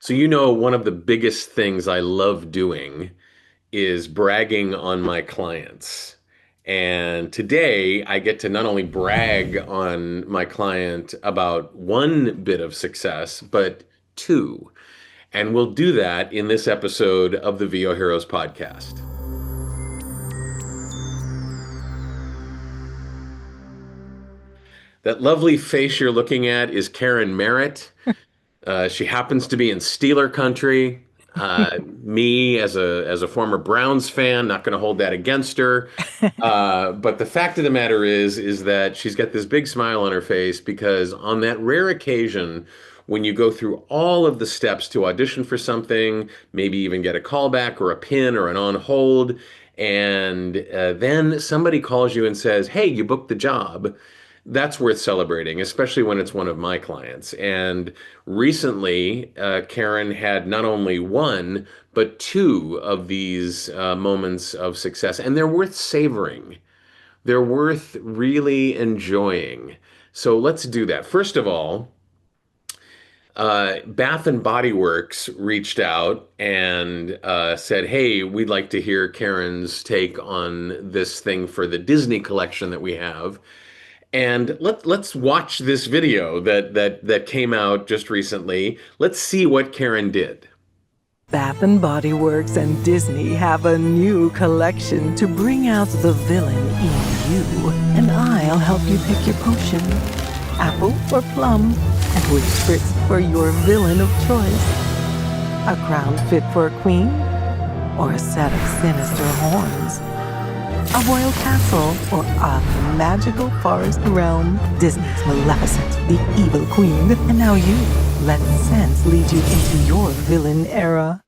So, one of the biggest things I love doing is bragging on my clients. And today I get to not only brag on my client about one bit of success, but two. And we'll do that in this episode of the VO Heroes podcast. That lovely face you're looking at is Karen Merritt. She happens to be in Steeler country. Me, as a former Browns fan, not going to hold that against her. But the fact of the matter is that she's got this big smile on her face because on that rare occasion when you go through all of the steps to audition for something, maybe even get a callback or a pin or an on hold, and then somebody calls you and says, "Hey, you booked the job." That's worth celebrating, especially when it's one of my clients. And recently, Karen had not only one, but two of these moments of success, and they're worth savoring. They're worth really enjoying. So let's do that. First of all, Bath and Body Works reached out and said, "Hey, we'd like to hear Karen's take on this thing for the Disney collection that we have." And let's watch this video that came out just recently. Let's see what Karen did. Bath and Body Works and Disney have a new collection to bring out the villain in you. And I'll help you pick your potion. Apple or plum, and which spritz for your villain of choice. A crown fit for a queen, or a set of sinister horns. A royal castle, or a magical forest realm. Disney's Maleficent, the evil queen. And now you. Let sense lead you into your villain era.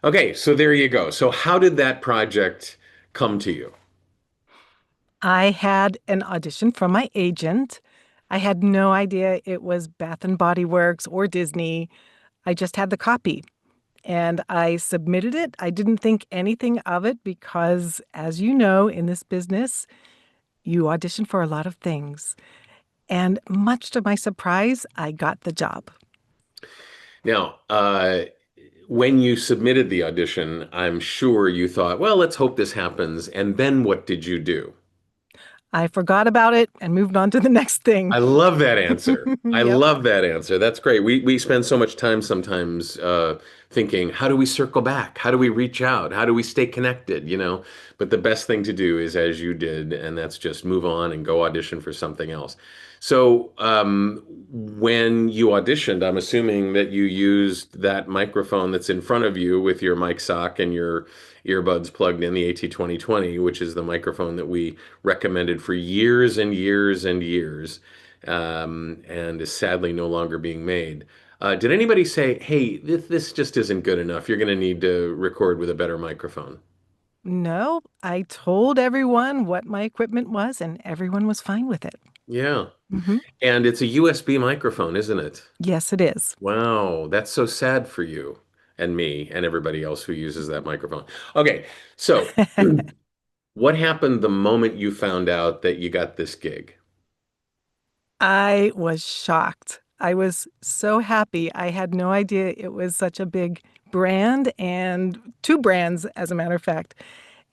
Okay, so there you go. So how did that project come to you? I had an audition from my agent. I had no idea it was Bath and Body Works or Disney. I just had the copy. And I submitted it. I didn't think anything of it because, as you know, in this business, you audition for a lot of things. And much to my surprise, I got the job. Now, when you submitted the audition, I'm sure you thought, well, let's hope this happens. And then what did you do? I forgot about it and moved on to the next thing. I love that answer. I Yep. love that answer. That's great. We spend so much time sometimes thinking, how do we circle back? How do we reach out? How do we stay connected? But the best thing to do is as you did, and that's just move on and go audition for something else. So when you auditioned, I'm assuming that you used that microphone that's in front of you with your mic sock and your earbuds plugged in, the AT2020, which is the microphone that we recommended for years and years and years, and is sadly no longer being made. Did anybody say, "Hey, this just isn't good enough. You're going to need to record with a better microphone"? No, I told everyone what my equipment was, and everyone was fine with it. Yeah. Hmm. And it's a USB microphone, isn't it? Yes, it is. Wow, that's so sad for you and me and everybody else who uses that microphone. Okay, so what happened the moment you found out that you got this gig? I was shocked. I was so happy. I had no idea it was such a big brand, and two brands, as a matter of fact.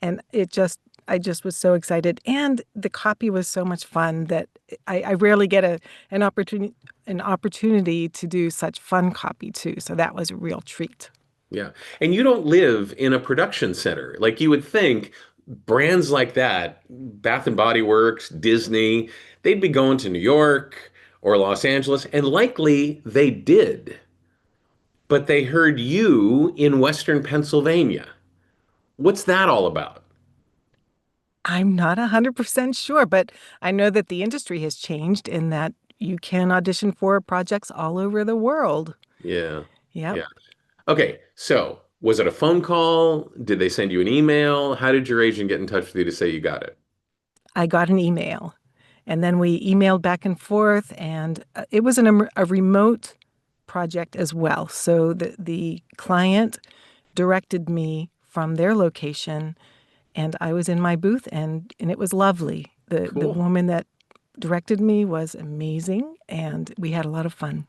And I just was so excited. And the copy was so much fun that I rarely get an opportunity to do such fun copy too. So that was a real treat. Yeah. And you don't live in a production center. Like you would think brands like that, Bath and Body Works, Disney, they'd be going to New York or Los Angeles, and likely they did. But they heard you in Western Pennsylvania. What's that all about? I'm not 100% sure, but I know that the industry has changed in that you can audition for projects all over the world. Yeah. Yep. Yeah. Okay. So, was it a phone call? Did they send you an email? How did your agent get in touch with you to say you got it? I got an email, and then we emailed back and forth, and it was a remote project as well. So the client directed me from their location, and I was in my booth, and it was lovely. The Cool. woman that directed me was amazing, and we had a lot of fun.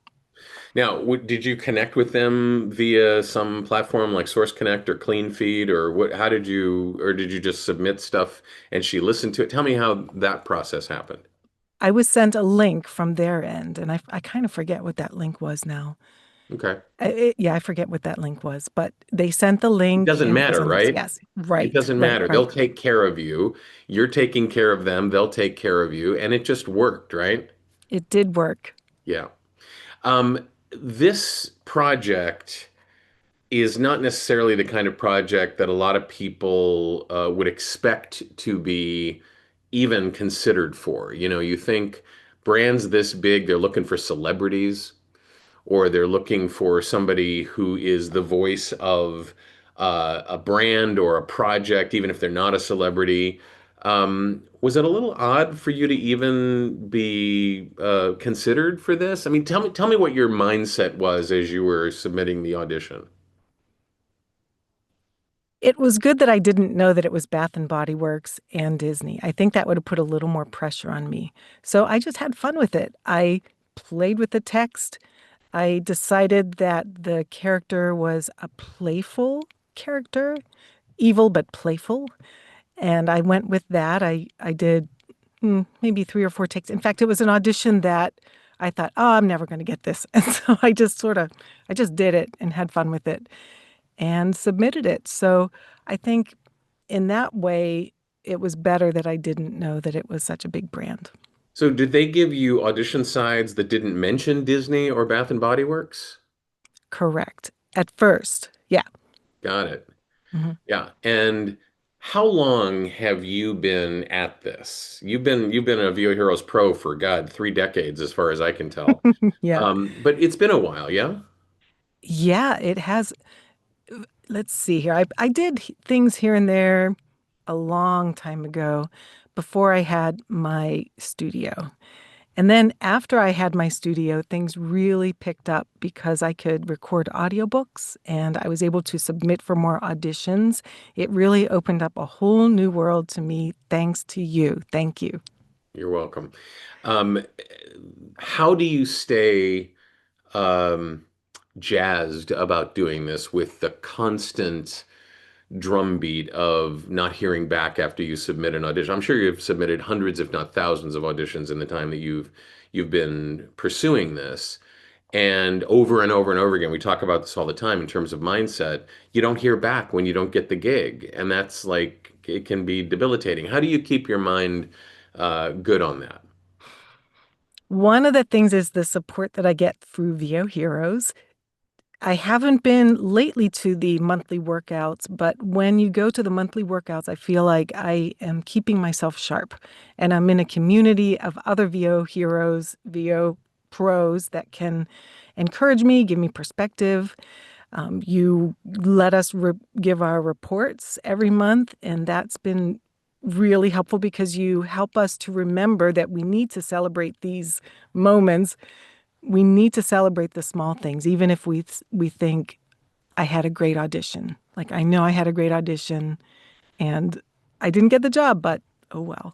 Now, did you connect with them via some platform like Source Connect or Clean Feed or what? How did you, or did you just submit stuff and she listened to it? Tell me how that process happened. I was sent a link from their end, and I kind of forget what that link was now. Okay. Yeah, I forget what that link was, but they sent the It link doesn't and it was matter, on this. right? Yes, It right, doesn't right, matter. They'll right. take care of you. You're taking care of them. They'll take care of you. And it just worked, right? It did work. Yeah. This project is not necessarily the kind of project that a lot of people would expect to be even considered for. You know, you think brands this big, they're looking for celebrities or they're looking for somebody who is the voice of a brand or a project, even if they're not a celebrity. Was it a little odd for you to even be considered for this? I mean, tell me what your mindset was as you were submitting the audition. It was good that I didn't know that it was Bath and Body Works and Disney. I think that would have put a little more pressure on me. So I just had fun with it. I played with the text. I decided that the character was a playful character, evil but playful. And I went with that. I did maybe three or four takes. In fact, it was an audition that I thought, oh, I'm never going to get this. And so I just did it and had fun with it and submitted it. So I think in that way, it was better that I didn't know that it was such a big brand. So did they give you audition sides that didn't mention Disney or Bath and Body Works? Correct. At first. Yeah. Got it. Mhm. Yeah. And how long have you been at this? You've been a VOHeroes Pro for God, 3 decades as far as I can tell. Yeah. But it's been a while, yeah? Yeah, it has. Let's see here. I did things here and there a long time ago before I had my studio. And then after I had my studio, things really picked up because I could record audiobooks and I was able to submit for more auditions. It really opened up a whole new world to me thanks to you. Thank you. You're welcome. Um, how do you stay um, jazzed about doing this with the constant drumbeat of not hearing back after you submit an audition? I'm sure you've submitted hundreds, if not thousands, of auditions in the time that you've been pursuing this. And over and over and over again, we talk about this all the time in terms of mindset. You don't hear back when you don't get the gig, and that's like it can be debilitating. How do you keep your mind good on that? One of the things is the support that I get through VO Heroes. I haven't been lately to the monthly workouts, but when you go to the monthly workouts, I feel like I am keeping myself sharp. And I'm in a community of other VO heroes, VO pros that can encourage me, give me perspective. You let us give our reports every month, and that's been really helpful because you help us to remember that we need to celebrate these moments. We need to celebrate the small things, even if we think I had a great audition. Like I know I had a great audition and I didn't get the job, but oh well.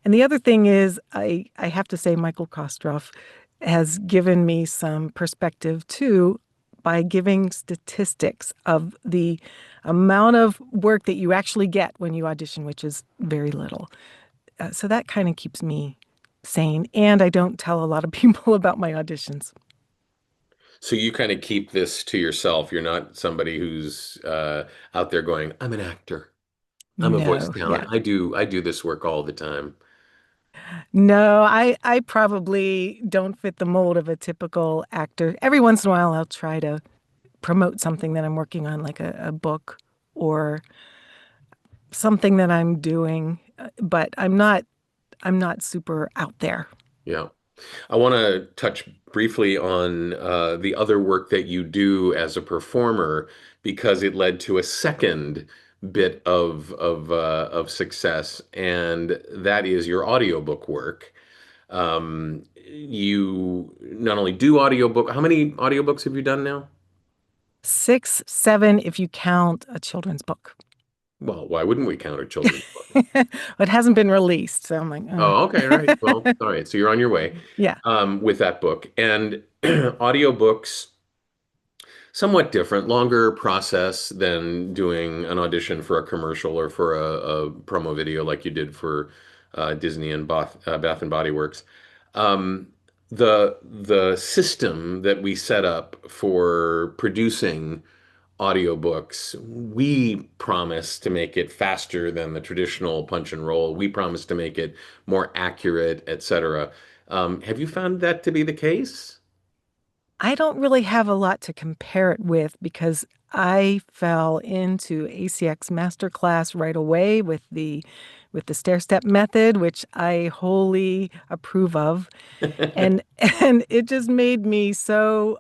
And the other thing is I have to say Michael Kostroff has given me some perspective too by giving statistics of the amount of work that you actually get when you audition, which is very little. So that kind of keeps me sane. And I don't tell a lot of people about my auditions. So you kind of keep this to yourself. You're not somebody who's out there going, "I'm an actor. I'm a voice No, talent. yeah. I do this work all the time." No, I probably don't fit the mold of a typical actor. Every once in a while, I'll try to promote something that I'm working on, like a book or something that I'm doing, but I'm not super out there. Yeah. I want to touch briefly on the other work that you do as a performer because it led to a second bit of success, and that is your audiobook work. You not only do audiobook, how many audiobooks have you done now? 6, 7, if you count a children's book. Well, why wouldn't we count a children's book? It hasn't been released, so I'm like, Oh, okay, all right. Well, all right. So you're on your way yeah. with that book. And audiobooks, somewhat different, longer process than doing an audition for a commercial or for a promo video like you did for Disney and Bath and Body Works. Um, the system that we set up for producing audiobooks, we promise to make it faster than the traditional punch and roll. We promise to make it more accurate, etc. Have you found that to be the case? I don't really have a lot to compare it with because I fell into ACX Masterclass right away with the stair step method, which I wholly approve of. And and it just made me so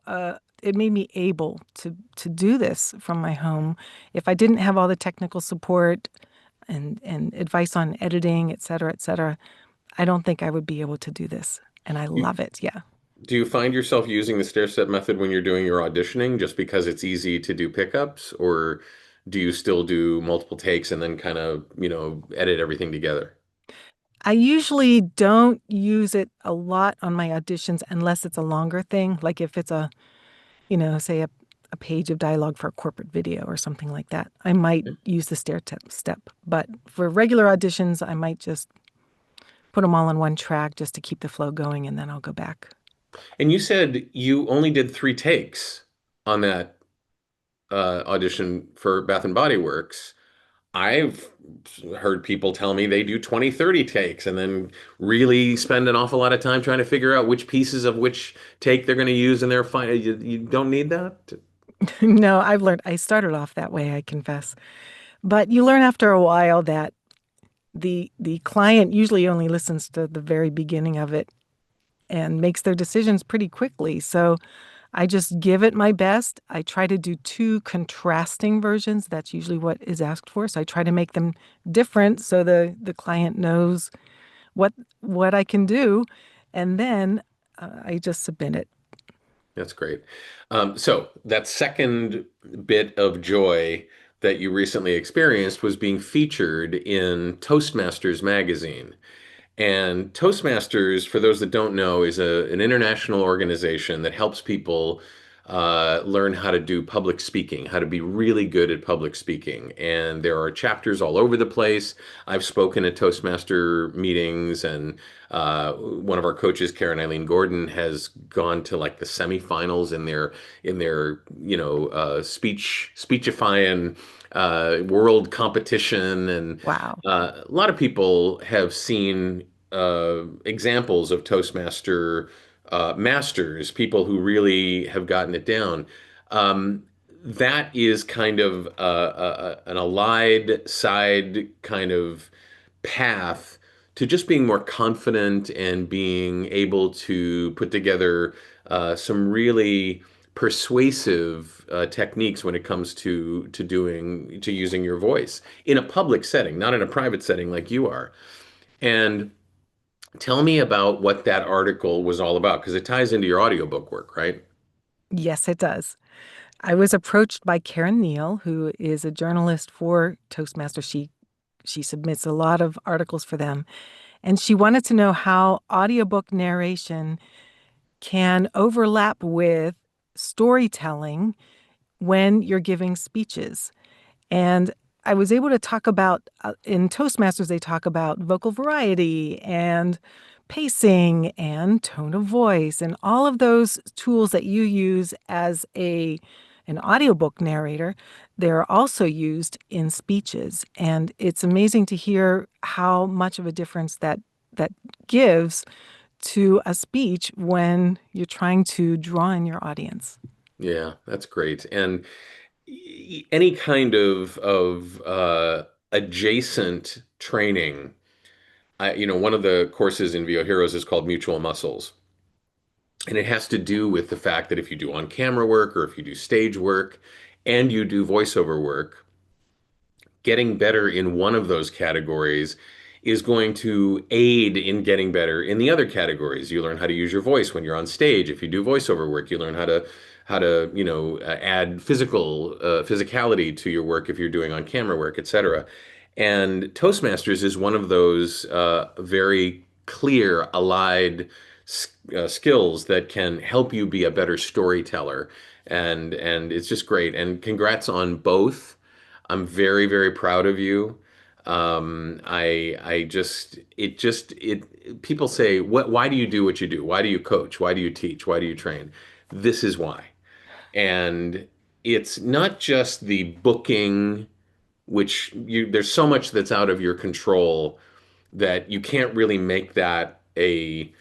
it made me able to do this from my home. If I didn't have all the technical support and advice on editing, et cetera, I don't think I would be able to do this. And I You, love it. Yeah. do you find yourself using the stair step method when you're doing your auditioning just because it's easy to do pickups, or do you still do multiple takes and then kind of, edit everything together? I usually don't use it a lot on my auditions unless it's a longer thing, like if it's say a page of dialogue for a corporate video or something like that. I might use the step, but for regular auditions, I might just put them all on one track just to keep the flow going, and then I'll go back. And you said you only did 3 takes on that audition for Bath and Body Works. I've heard people tell me they do 20, 30 takes and then really spend an awful lot of time trying to figure out which pieces of which take they're going to use in their final. You don't need that? No, I've learned. I started off that way, I confess, but you learn after a while that the client usually only listens to the very beginning of it and makes their decisions pretty quickly. So I just give it my best. I try to do two contrasting versions. That's usually what is asked for. So I try to make them different so the client knows what what I can do, and then I just submit it. That's great. So that second bit of joy that you recently experienced was being featured in Toastmasters magazine. And Toastmasters, for those that don't know, is an international organization that helps people learn how to do public speaking, how to be really good at public speaking. And there are chapters all over the place. I've spoken at Toastmaster meetings, and one of our coaches, Karen Eileen Gordon, has gone to like the semifinals in their speechifying world competition, and Wow. a lot of people have seen examples of Toastmaster masters, people who really have gotten it down. Um, that is kind of an allied side kind of path to just being more confident and being able to put together some really persuasive techniques when it comes to using your voice in a public setting, not in a private setting like you are. And tell me about what that article was all about, because it ties into your audiobook work, right? Yes, it does. I was approached by Karen Neal, who is a journalist for Toastmasters. She submits a lot of articles for them, and she wanted to know how audiobook narration can overlap with storytelling when you're giving speeches. And I was able to talk about, in Toastmasters, they talk about vocal variety and pacing and tone of voice and all of those tools that you use as an audiobook narrator. They're also used in speeches. And it's amazing to hear how much of a difference that gives to a speech when you're trying to draw in your audience. Yeah, that's great. And any kind of adjacent training. One of the courses in VOHeroes is called Mutual Muscles. And it has to do with the fact that if you do on camera work or if you do stage work and you do voiceover work, getting better in one of those categories is going to aid in getting better in the other categories. You learn how to use your voice when you're on stage. If you do voiceover work, you learn how to, add physicality to your work if you're doing on camera work, etc. And Toastmasters is one of those very clear, allied skills that can help you be a better storyteller. And it's just great. And congrats on both. I'm very, very proud of you. I just, people say, why do you do what you do? Why do you coach? Why do you teach? Why do you train? This is why. And it's not just the booking, which there's so much that's out of your control that you can't really make that a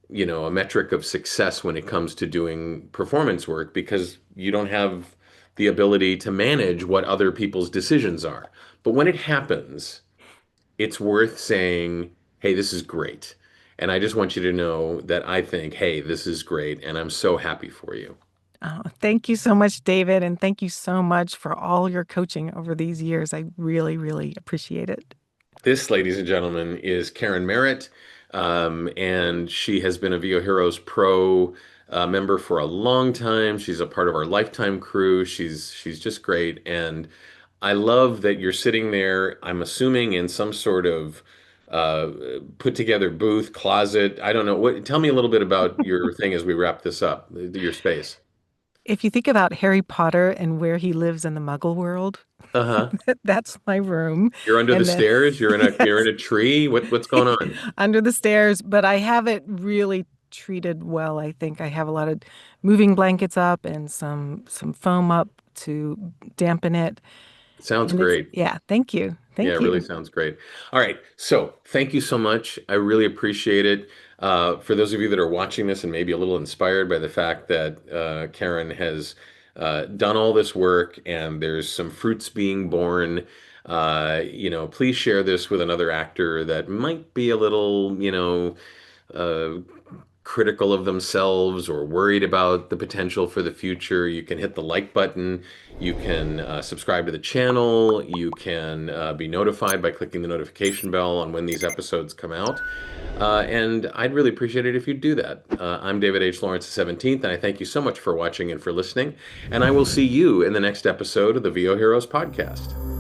metric of success when it comes to doing performance work because you don't have the ability to manage what other people's decisions are. But when it happens, it's worth saying, hey, this is great. And I just want you to know that I think, hey, this is great. And I'm so happy for you. Oh, thank you so much, David. And thank you so much for all your coaching over these years. I really, really appreciate it. This, ladies and gentlemen, is Karen Merritt, and she has been a VOHeroes Pro member for a long time. She's a part of our lifetime crew. She's just great, and I love that you're sitting there. I'm assuming in some sort of uh, put together booth, closet. I don't know. Tell me a little bit about your thing as we wrap this up. Your space. If you think about Harry Potter and where he lives in the Muggle world, Uh-huh. that's my room. You're under the And then, stairs. You're in yes, a tree. What's going on? under the stairs. But I have it really treated well. I think I have a lot of moving blankets up and some foam up to dampen it. Sounds And it's, great. yeah, thank you. Yeah, it Thank really you. sounds great. All right. So thank you so much. I really appreciate it. For those of you that are watching this and maybe a little inspired by the fact that Karen has done all this work and there's some fruits being born, please share this with another actor that might be a little, uh, critical of themselves or worried about the potential for the future, you can hit the like button. You can subscribe to the channel. You can be notified by clicking the notification bell on when these episodes come out. And I'd really appreciate it if you'd do that. I'm David H. Lawrence the 17th, and I thank you so much for watching and for listening. And I will see you in the next episode of the VO Heroes podcast.